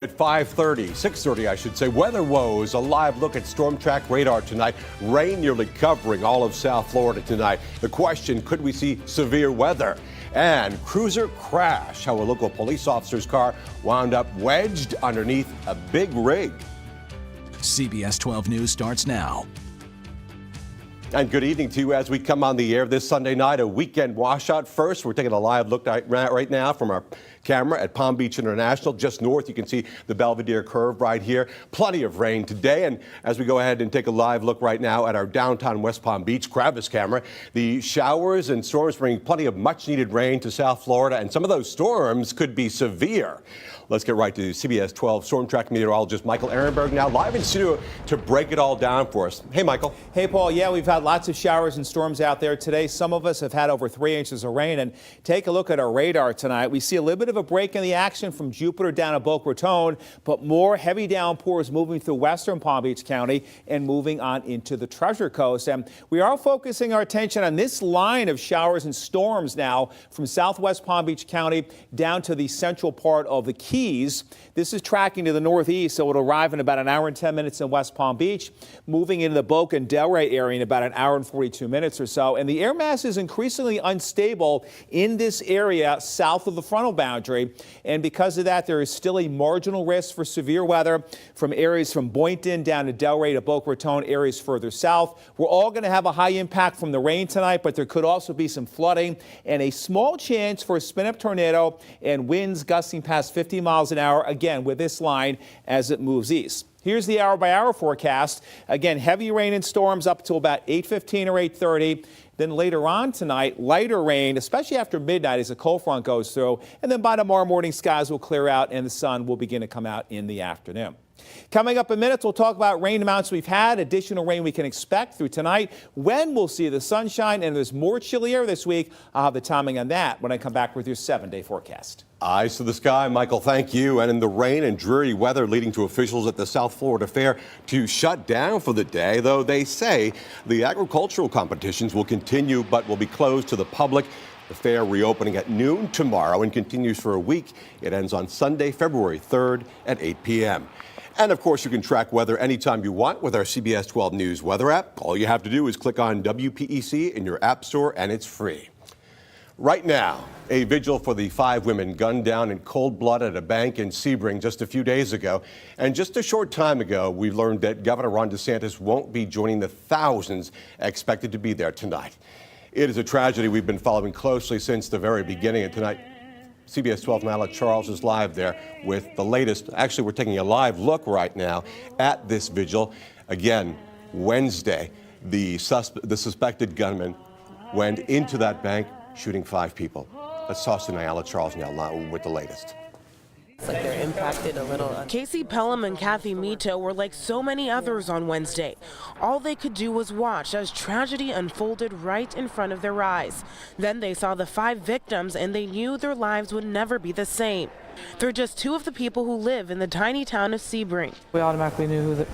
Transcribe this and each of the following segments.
At 5:30, 6:30, I should say, weather woes. A live look at storm track radar tonight. Rain nearly covering all of South Florida tonight. The question, could we see severe weather? And cruiser crash, how a local police officer's car wound up wedged underneath a big rig. CBS 12 News starts now. And good evening to you as we come on the air this Sunday night, a weekend washout. First, we're taking a live look right now from our camera at Palm Beach International. Just north, you can see the Belvedere curve right here. Plenty of rain today. And as we go ahead and take a live look right now at our downtown West Palm Beach Kravis camera, the showers and storms bring plenty of much needed rain to South Florida. And some of those storms could be severe. Let's get right to CBS 12 storm track meteorologist Michael Ehrenberg now live in studio to break it all down for us. Hey, Michael. Hey, Paul. Yeah, we've had lots of showers and storms out there today. Some of us have had over 3 inches of rain. And take a look at our radar tonight. We see a little bit of a break in the action from Jupiter down to Boca Raton, but more heavy downpours moving through western Palm Beach County and moving on into the Treasure Coast. And we are focusing our attention on this line of showers and storms now from southwest Palm Beach County down to the central part of the Keys. This is tracking to the northeast, so it'll arrive in about an hour and 10 minutes in West Palm Beach, moving into the Boca and Delray area in about an hour and 42 minutes or so. And the air mass is increasingly unstable in this area south of the frontal boundary. And because of that, there is still a marginal risk for severe weather from areas from Boynton down to Delray to Boca Raton, areas further south. We're all going to have a high impact from the rain tonight, but there could also be some flooding and a small chance for a spin-up tornado and winds gusting past 50 miles an hour, again, with this line as it moves east. Here's the hour-by-hour forecast. Again, heavy rain and storms up to about 8:15 or 8:30. Then later on tonight, lighter rain, especially after midnight as a cold front goes through. And then by tomorrow morning, skies will clear out and the sun will begin to come out in the afternoon. Coming up in minutes, we'll talk about rain amounts we've had, additional rain we can expect through tonight, when we'll see the sunshine, and there's more chilly air this week. I'll have the timing on that when I come back with your 7-day forecast. Eyes to the sky, Michael, thank you. And in the rain and dreary weather leading to officials at the South Florida Fair to shut down for the day, though they say the agricultural competitions will continue but will be closed to the public. The fair reopening at noon tomorrow and continues for a week. It ends on Sunday, February 3rd at 8 p.m. And of course, you can track weather anytime you want with our CBS 12 News weather app. All you have to do is click on WPEC in your app store and it's free. Right now, a vigil for the 5 women gunned down in cold blood at a bank in Sebring just a few days ago. And just a short time ago, we learned that Governor Ron DeSantis won't be joining the thousands expected to be there tonight. It is a tragedy we've been following closely since the very beginning. And tonight, CBS 12 Nyla Charles is live there with the latest. Actually, we're taking a live look right now at this vigil. Again, Wednesday, the suspected gunman went into that bank, shooting 5 people. Let's toss to Nyla Charles now with the latest. It's like they're impacted a little. Casey Pelham and Kathy Mito were like so many others on Wednesday. All they could do was watch as tragedy unfolded right in front of their eyes. Then they saw the 5 victims and they knew their lives would never be the same. They're just 2 of the people who live in the tiny town of Sebring. We automatically knew who the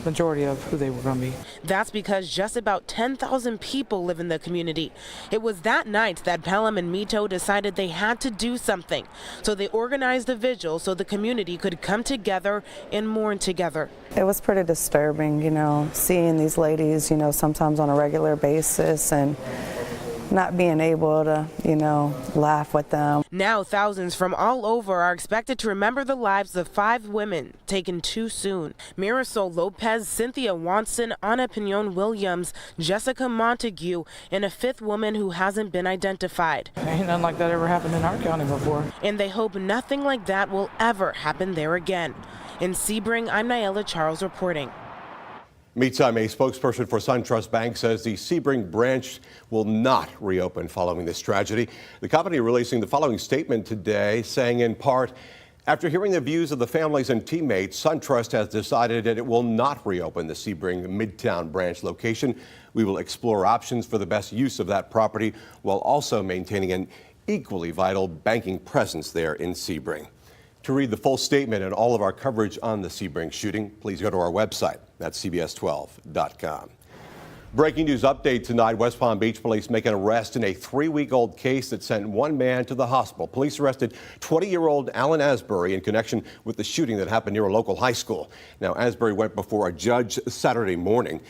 majority of who they were going to be. That's because just about 10,000 people live in the community. It was that night that Pelham and Mito decided they had to do something. So they organized a vigil so the community could come together and mourn together. It was pretty disturbing, seeing these ladies, sometimes on a regular basis and not being able to, laugh with them. Now thousands from all over are expected to remember the lives of 5 women taken too soon. Marisol Lopez, Cynthia Watson, Ana Pinon Williams, Jessica Montague, and a 5th woman who hasn't been identified. Ain't nothing like that ever happened in our county before. And they hope nothing like that will ever happen there again. In Sebring, I'm Nyla Charles reporting. Meantime, a spokesperson for SunTrust Bank says the Sebring branch will not reopen following this tragedy. The company releasing the following statement today, saying in part, after hearing the views of the families and teammates, SunTrust has decided that it will not reopen the Sebring Midtown branch location. We will explore options for the best use of that property while also maintaining an equally vital banking presence there in Sebring. To read the full statement and all of our coverage on the Sebring shooting, please go to our website. That's CBS12.com. Breaking news update tonight. West Palm Beach police make an arrest in a 3-week-old case that sent one man to the hospital. Police arrested 20-year-old Alan Asbury in connection with the shooting that happened near a local high school. Now, Asbury went before a judge Saturday morning.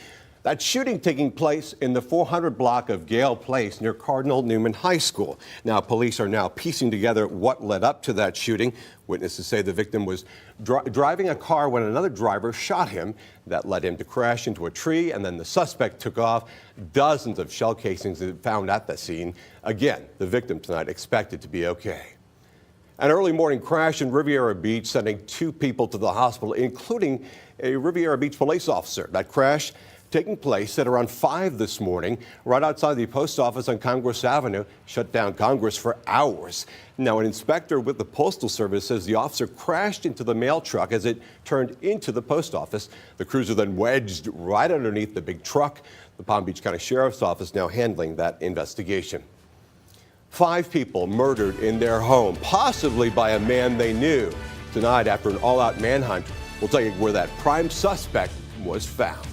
That shooting taking place in the 400 block of Gale Place near Cardinal Newman High School. Now, police are now piecing together what led up to that shooting. Witnesses say the victim was driving a car when another driver shot him. That led him to crash into a tree, and then the suspect took off. Dozens of shell casings found at the scene. Again, the victim tonight expected to be okay. An early morning crash in Riviera Beach sending 2 people to the hospital, including a Riviera Beach police officer. That crash taking place at around 5 this morning, right outside the post office on Congress Avenue, shut down Congress for hours. Now, an inspector with the Postal Service says the officer crashed into the mail truck as it turned into the post office. The cruiser then wedged right underneath the big truck. The Palm Beach County Sheriff's Office now handling that investigation. 5 people murdered in their home, possibly by a man they knew. Tonight, after an all-out manhunt, we'll tell you where that prime suspect was found.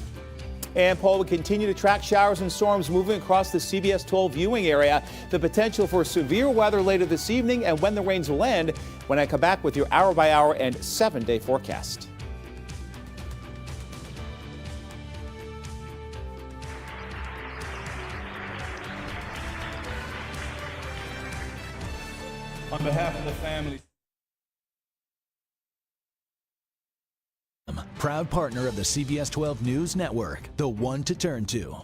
And Paul, will continue to track showers and storms moving across the CBS 12 viewing area. The potential for severe weather later this evening and when the rains will end when I come back with your hour-by-hour and 7-day forecast. On behalf of the family. Proud partner of the CBS 12 News Network, the one to turn to.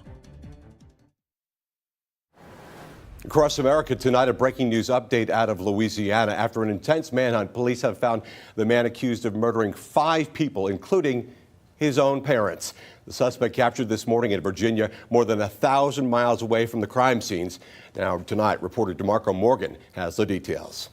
Across America tonight, a breaking news update out of Louisiana. After an intense manhunt, police have found the man accused of murdering 5 people, including his own parents. The suspect captured this morning in Virginia, more than 1,000 miles away from the crime scenes. Now, tonight, reporter DeMarco Morgan has the details.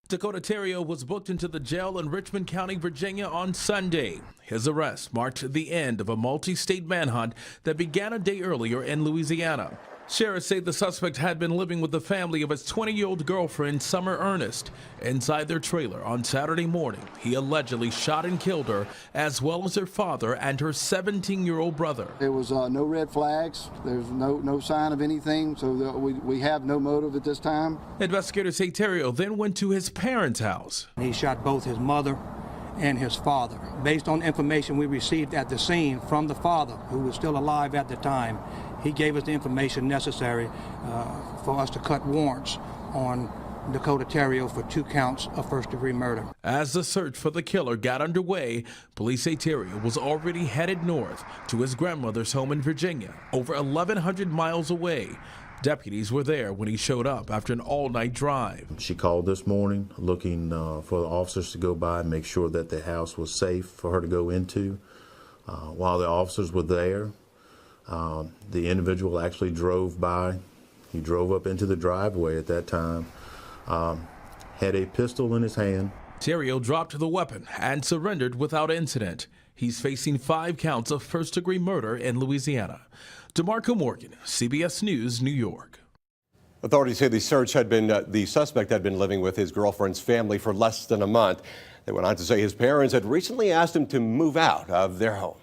Dakota Terrio was booked into the jail in Richmond County, Virginia on Sunday. His arrest marked the end of a multi-state manhunt that began a day earlier in Louisiana. Sheriffs say the suspect had been living with the family of his 20-year-old girlfriend, Summer Ernest. Inside their trailer on Saturday morning, he allegedly shot and killed her, as well as her father and her 17-year-old brother. There was no red flags. There's no sign of anything, so we have no motive at this time. Investigators say Terrio then went to his parents' house. He shot both his mother and his father. Based on information we received at the scene from the father, who was still alive at the time, he gave us the information necessary for us to cut warrants on Dakota Terrio for 2 counts of first-degree murder. As the search for the killer got underway, police say Terrio was already headed north to his grandmother's home in Virginia, over 1,100 miles away. Deputies were there when he showed up after an all-night drive. She called this morning looking for the officers to go by and make sure that the house was safe for her to go into. While the officers were there, the individual actually drove by. He drove up into the driveway at that time, had a pistol in his hand. Terrio dropped the weapon and surrendered without incident. He's facing 5 counts of first-degree murder in Louisiana. DeMarco Morgan, CBS News, New York. Authorities say the suspect had been living with his girlfriend's family for less than a month. They went on to say his parents had recently asked him to move out of their home.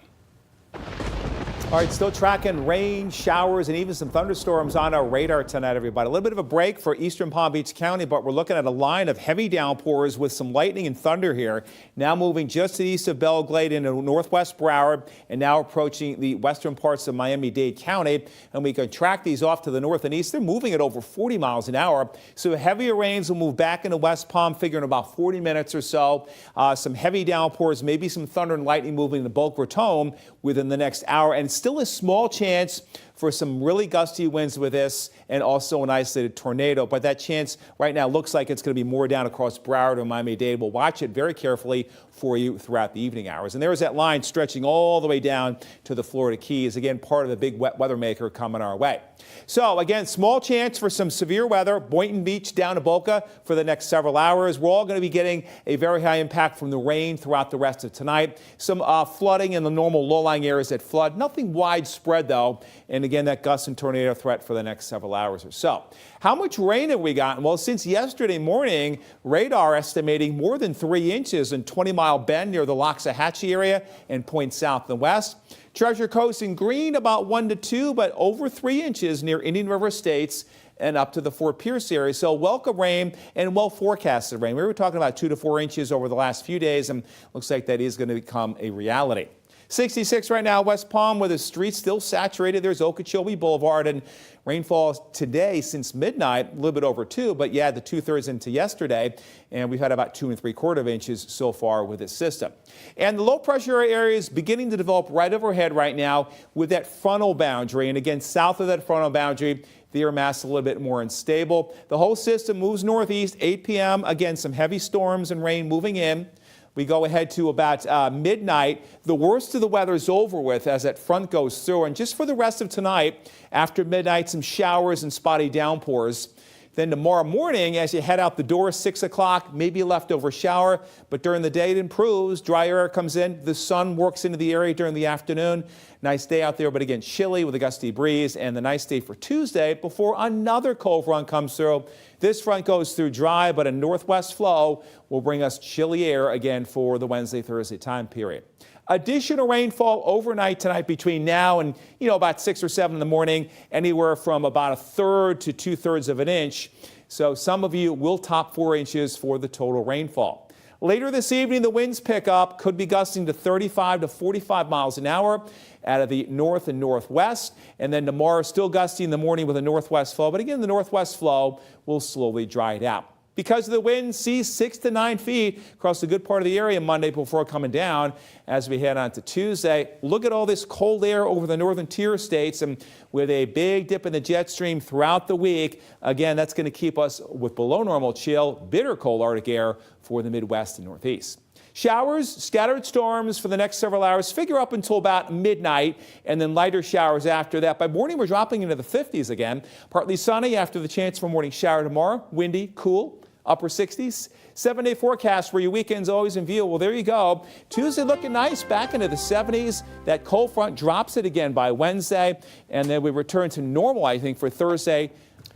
All right, still tracking rain, showers, and even some thunderstorms on our radar tonight, everybody. A little bit of a break for eastern Palm Beach County, but we're looking at a line of heavy downpours with some lightning and thunder here. Now moving just to the east of Belle Glade into northwest Broward, and now approaching the western parts of Miami-Dade County. And we can track these off to the north and east. They're moving at over 40 miles an hour. So heavier rains will move back into West Palm, figuring about 40 minutes or so. Some heavy downpours, maybe some thunder and lightning moving to Boca Raton within the next hour. And still a small chance for some really gusty winds with this, and also an isolated tornado. But that chance right now looks like it's going to be more down across Broward and Miami-Dade. We'll watch it very carefully for you throughout the evening hours. And there's that line stretching all the way down to the Florida Keys. Again, part of the big wet weather maker coming our way. So again, small chance for some severe weather. Boynton Beach down to Boca for the next several hours. We're all going to be getting a very high impact from the rain throughout the rest of tonight. Some flooding in the normal low-lying areas that flood. Nothing widespread, though. And And again, that gust and tornado threat for the next several hours or so. How much rain have we gotten? Well, since yesterday morning, radar estimating more than 3 inches in 20 Mile Bend near the Loxahatchee area and points south and west. Treasure Coast in green, about 1 to 2, but over 3 inches near Indian River Estates and up to the Fort Pierce area. So welcome rain and well forecasted rain. We were talking about 2 to 4 inches over the last few days, and looks like that is going to become a reality. 66 right now, West Palm, with the streets still saturated. There's Okeechobee Boulevard, and rainfall today since midnight, a little bit over 2, but yeah, the 2/3 into yesterday, and we've had about 2 3/4 inches so far with this system. And the low pressure area is beginning to develop right overhead right now with that frontal boundary, and again, south of that frontal boundary, the air mass a little bit more unstable. The whole system moves northeast, 8 p.m. Again, some heavy storms and rain moving in. We go ahead to about midnight. The worst of the weather is over with as that front goes through. And just for the rest of tonight, after midnight, some showers and spotty downpours. Then tomorrow morning, as you head out the door, 6 o'clock, maybe a leftover shower. But during the day, it improves. Dry air comes in. The sun works into the area during the afternoon. Nice day out there, but again, chilly with a gusty breeze. And the nice day for Tuesday before another cold front comes through. This front goes through dry, but a northwest flow will bring us chilly air again for the Wednesday, Thursday time period. Additional rainfall overnight tonight between now and, about 6 or 7 in the morning, anywhere from about 1/3 to 2/3 of an inch. So some of you will top 4 inches for the total rainfall. Later this evening, the winds pick up, could be gusting to 35 to 45 miles an hour out of the north and northwest. And then tomorrow, still gusty in the morning with a northwest flow. But again, the northwest flow will slowly dry it out. Because of the wind, seas 6 to 9 feet across a good part of the area Monday before coming down as we head on to Tuesday. Look at all this cold air over the northern tier states, and with a big dip in the jet stream throughout the week, again, that's going to keep us with below normal chill, bitter cold Arctic air for the Midwest and Northeast. Showers, scattered storms for the next several hours, figure up until about midnight, and then lighter showers after that. By morning, we're dropping into the 50s again. Partly sunny after the chance for a morning shower tomorrow. Windy, cool, upper 60s. 7-day forecast where your weekend's always in view. Well, there you go. Tuesday looking nice, back into the 70s. That cold front drops it again by Wednesday, and then we return to normal, I think, for Thursday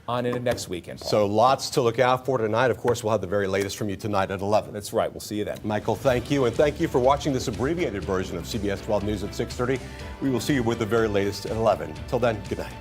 on into next weekend. So lots to look out for tonight. Of course, we'll have the very latest from you tonight at 11. That's right. We'll see you then. Michael, thank you. And thank you for watching this abbreviated version of CBS 12 News at 6:30. We will see you with the very latest at 11. Till then, good night.